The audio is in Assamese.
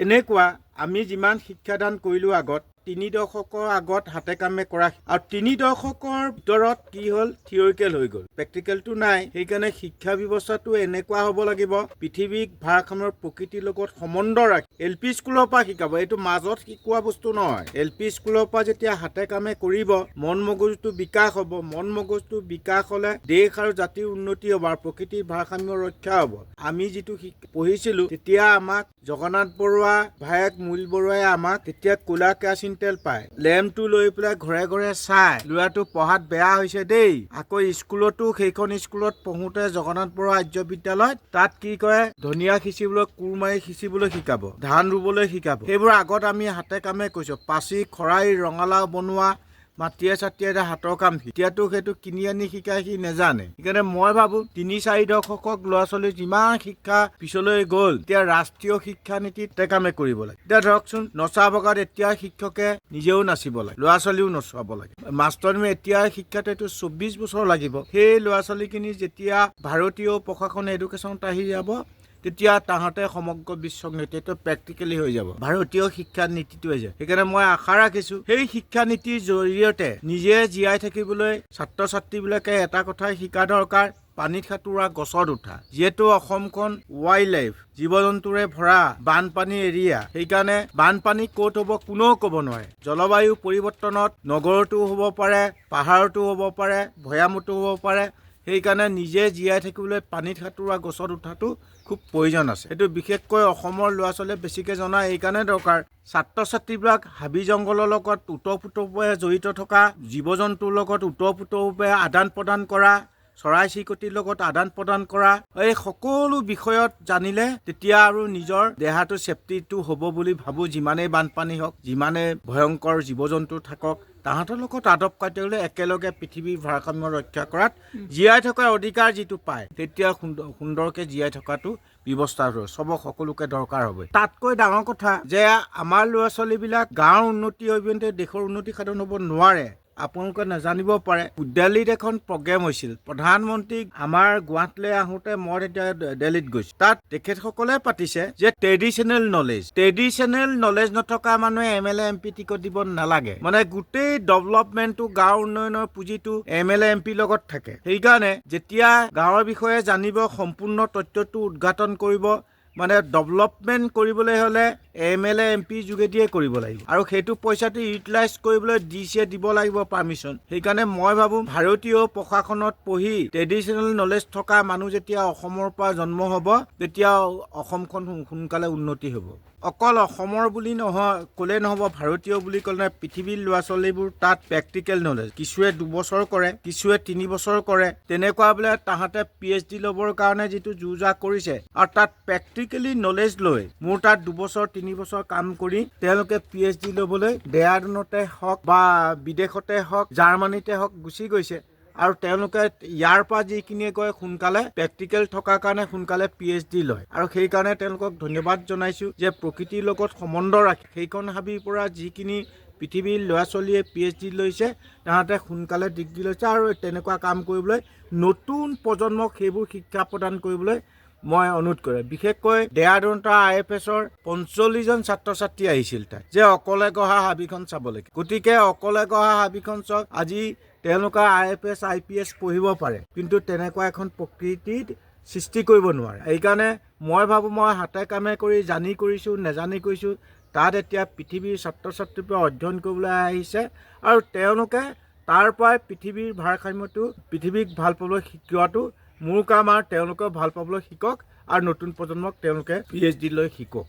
এনেকুৱা আমি যিমান শিক্ষাদান কৰিলোঁ আগত 3 দশকৰ আগত হাতে কামে কৰা আৰু 3 দশকৰ ভিতৰত কি হ'ল থিয়ৰিকেল হৈ গ'ল প্ৰেক্টিকেলটো নাই সেইকাৰণে শিক্ষা ব্যৱস্থাটো এনেকুৱা হ'ব লাগিব পৃথিৱীক ভাৰসাম্যৰ প্ৰকৃতিৰ লগত সম্বন্ধ ৰাখি এলপি স্কুলৰ পৰা শিকাব এইটো মাজত শিকোৱা বস্তু নহয় এলপি স্কুলৰ পৰা যেতিয়া হাতে কামে কৰিব মন মগজুটো বিকাশ হ'ব মন মগজুটো বিকাশ হ'লে দেশ আৰু জাতিৰ উন্নতি হ'ব আৰু প্ৰকৃতিৰ ভাৰসাম্য ৰক্ষা হ'ব আমি যিটো পঢ়িছিলোঁ তেতিয়া আমাক জগন্নাথ বৰুৱা ভায়েক মূল বৰুৱাই আমাক তেতিয়া কোলা কেৰাচিন তেল পায় লেম্পটো লৈ পেলাই ঘৰে ঘৰে চাই ল'ৰাটো পঢ়াত বেয়া হৈছে দেই আকৌ স্কুলতো সেইখন স্কুলত পঢ়োতে জগন্নাথ বৰুৱা আৰ্য বিদ্যালয়ত তাত কি কৰে ধনিয়া সিঁচিবলৈ কোৰ মাৰি সিঁচিবলৈ শিকাব ধান ৰুবলৈ শিকাব সেইবোৰ আগত আমি হাতে কামে কৈছোঁ পাচি খৰাই ৰঙালাও বনোৱা মাটিয়ে চাটিয়ে হাতৰ কাম এতিয়াতো সেইটো কিনি আনি শিকাই সি নেজানে সেইকাৰণে মই ভাবো 3-4 দশকক ল'ৰা ছোৱালী যিমান শিক্ষা পিছলৈ গ'ল এতিয়া ৰাষ্ট্ৰীয় শিক্ষা নীতিত কামে কৰিব লাগে এতিয়া ধৰকচোন নচা বগাত এতিয়া শিক্ষকে নিজেও নাচিব লাগে ল'ৰা ছোৱালীও নচুৱাব লাগে মাষ্টৰমে এতিয়া শিক্ষাটো এইটো 24 বছৰ লাগিব সেই ল'ৰা ছোৱালীখিনি যেতিয়া ভাৰতীয় প্ৰশাসন এডুকেশ্যনত আহি যাব তেতিয়া তাহাঁতে সমগ্ৰ বিশ্বক নীতিটো প্ৰেক্টিকেলি হৈ যাব ভাৰতীয় শিক্ষা নীতিটো হৈ যায় সেইকাৰণে মই আশা ৰাখিছোঁ সেই শিক্ষা নীতিৰ জৰিয়তে নিজে জীয়াই থাকিবলৈ ছাত্ৰ ছাত্ৰীবিলাকে এটা কথাই শিকা দৰকাৰ পানীত সাঁতোৰা গছত উঠা যিহেতু অসমখন ৱাইল্ড লাইফ জীৱ জন্তুৰে ভৰা বানপানী এৰিয়া সেইকাৰণে বানপানী ক'ত হ'ব কোনেও ক'ব নোৱাৰে জলবায়ু পৰিৱৰ্তনত নগৰতো হ'ব পাৰে পাহাৰতো হ'ব পাৰে ভৈয়ামতো হ'ব পাৰে সেইকাৰণে নিজে জীয়াই থাকিবলৈ পানীত সাঁতোৰা গছত উঠাটো খুব প্ৰয়োজন আছে এইটো বিশেষকৈ অসমৰ ল'ৰা ছোৱালীয়ে বেছিকৈ জনা এইকাৰণে দৰকাৰ ছাত্ৰ ছাত্ৰীবিলাক হাবি জংঘলৰ লগত ওতঃপ্ৰোতভাৱে জড়িত থকা জীৱ জন্তুৰ লগত ওতঃপ্ৰোতভাৱে আদান প্ৰদান কৰা চৰাই চিৰিকটিৰ লগত আদান প্ৰদান কৰা এই সকলো বিষয়ত জানিলে তেতিয়া আৰু নিজৰ দেহাটো চেফটিটো হ'ব বুলি ভাবোঁ যিমানেই বানপানী হওক যিমানে ভয়ংকৰ জীৱ জন্তু থাকক তাহাঁতৰ লগত আদব কাৰ্য্যলৈ একেলগে পৃথিৱীৰ ভাৰসাম্য ৰক্ষা কৰাত জীয়াই থকাৰ অধিকাৰ যিটো পায় তেতিয়া সুন্দৰকৈ জীয়াই থকাটো ব্যৱস্থা সকলোকে দৰকাৰ হ'ব তাতকৈ ডাঙৰ কথা যে আমাৰ ল'ৰা ছোৱালীবিলাক গাঁৱৰ উন্নতি অভিযান্তে দেশৰ উন্নতি সাধন হ'ব নোৱাৰে আপোনালোকে নাজানিব পাৰে দিল্লীত এখন প্ৰগ্ৰেম হৈছিল প্ৰধানমন্ত্ৰী আমাৰ গুৱাহাটীলৈ আহোঁতে মই এতিয়া দিল্লীত গৈছোঁ তাত তেখেতসকলে পাতিছে যে ট্ৰেডিশ্যনেল নলেজ নথকা মানুহে MLA MP টিকট দিব নালাগে মানে গোটেই ডেভেলপমেণ্টটো গাঁৱৰ উন্নয়নৰ পুঁজিটো MLA MP লগত থাকে সেইকাৰণে যেতিয়া গাঁৱৰ বিষয়ে জানিব সম্পূৰ্ণ তথ্যটো উদ্ঘাটন কৰিব মানে ডেভেলপমেণ্ট কৰিবলৈ হ'লে MLA MP যোগেদিয়ে কৰিব লাগিব আৰু সেইটো পইচাটো ইউটিলাইজ কৰিবলৈ ডিচিয়ে দিব লাগিব পাৰ্মিশ্যন সেইকাৰণে মই ভাবোঁ ভাৰতীয় প্ৰশাসনত পঢ়ি ট্ৰেডিশ্যনেল নলেজ থকা মানুহ যেতিয়া অসমৰ পৰা জন্ম হ'ব তেতিয়া অসমখন সোনকালে উন্নতি হ'ব অকল অসমৰ বুলি নহয় ক'লে নহ'ব ভাৰতীয় বুলি ক'লে পৃথিৱীৰ ল'ৰা ছোৱালীবোৰ তাত প্ৰেক্টিকেল নলেজ কিছুৱে 2 বছৰ কৰে কিছুৱে 3 বছৰ কৰে তেনেকুৱা বোলে তাহাঁতে PhD ল'বৰ কাৰণে যিটো যুঁজা কৰিছে আৰু তাত প্ৰেক্টিকেলি নলেজ লৈ মোৰ তাত 2 বছৰ 3 বছৰ কাম কৰি তেওঁলোকে PhD ল'বলৈ দেহৰাদুনতে হওক বা বিদেশতে হওক জাৰ্মানীতে হওক গুচি গৈছে আৰু তেওঁলোকে ইয়াৰ পৰা যিখিনিয়ে কয় সোনকালে প্ৰেক্টিকেল থকাৰ কাৰণে সোনকালে PhD লয় আৰু সেইকাৰণে তেওঁলোকক ধন্যবাদ জনাইছোঁ যে প্ৰকৃতিৰ লগত সম্বন্ধ ৰাখি সেইখন হাবিৰ পৰা যিখিনি পৃথিৱীৰ ল'ৰা ছোৱালীয়ে PhD লৈছে তাহাঁতে সোনকালে ডিগ্ৰী লৈছে আৰু তেনেকুৱা কাম কৰিবলৈ নতুন প্ৰজন্মক সেইবোৰ শিক্ষা প্ৰদান কৰিবলৈ মই অনুৰোধ কৰে বিশেষকৈ দেহৰাদুনত IFSৰ 45জন ছাত্ৰ ছাত্ৰী আহিছিল তাত যে অকলে গঢ়া হাবিখন চাবলৈ গতিকে অকলে গঢ়া হাবিখন চাওক আজি তেওঁলোকে IFS IPS পঢ়িব পাৰে কিন্তু তেনেকুৱা এখন প্ৰকৃতিত সৃষ্টি কৰিব নোৱাৰে এইকাৰণে মই ভাবোঁ মই হাতে কামে কৰি জানি কৰিছোঁ নেজানি কৰিছোঁ তাত এতিয়া পৃথিৱীৰ ছাত্ৰ ছাত্ৰীৰ পৰা অধ্যয়ন কৰিবলৈ আহিছে আৰু তেওঁলোকে তাৰ পৰাই পৃথিৱীৰ ভাৰসাম্যটো পৃথিৱীক ভাল পাবলৈ শিকোৱাটো মোৰ কাম আৰু তেওঁলোকেও ভাল পাবলৈ শিকক আৰু নতুন প্ৰজন্মক তেওঁলোকে PhD লৈ শিকক